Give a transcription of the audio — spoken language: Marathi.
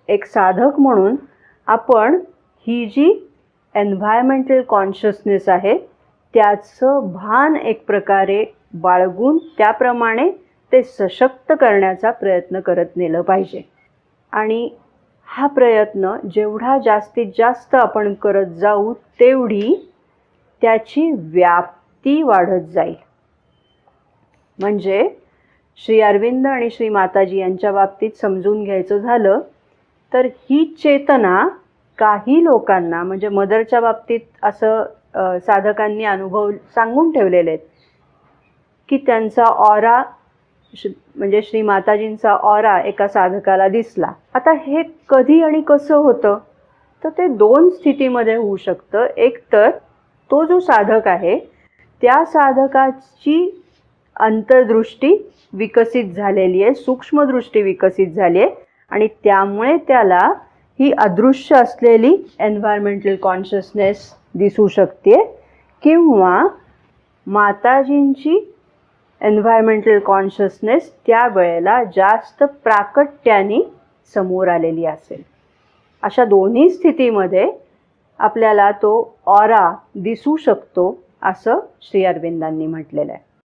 एक साधक म्हणून आपण ही जी एन्व्हायरमेंटल कॉन्शियसनेस आहे त्याचं भान एक प्रकारे बाळगून त्याप्रमाणे ते सशक्त करण्याचा प्रयत्न करत नेलं पाहिजे. आणि हा प्रयत्न जेवढा जास्तीत जास्त आपण करत जाऊ तेवढी त्याची व्याप्ती वाढत जाईल. म्हणजे श्री अरविंद आणि श्री माताजी यांच्या बाबतीत समजून घ्यायचं झालं तर ही चेतना काही लोकांना, म्हणजे मदरच्या बाबतीत असं साधकांनी अनुभव सांगून ठेवलेले आहेत की त्यांचा ऑरा, म्हणजे श्री माताजींचा ऑरा एका साधकाला दिसला. आता हे कधी आणि कसं होतं, तर ते दोन स्थितीमध्ये होऊ शकतं. एक तर तो जो साधक आहे त्या साधकाची अंतर्दृष्टी विकसित झालेली आहे, सूक्ष्मदृष्टी विकसित झाली आहे आणि त्यामुळे त्याला ही अदृश्य असलेली एन्व्हायरमेंटल कॉन्शियसनेस दिसू शकते, किंवा माताजींची एन्व्हायरमेंटल कॉन्शियसनेस त्यावेळेला जास्त प्राकट्याने समोर आलेली असेल. अशा दोन्ही स्थितीमध्ये आपल्याला तो ऑरा दिसू शकतो असं श्री अरविंदांनी म्हटलेलं आहे.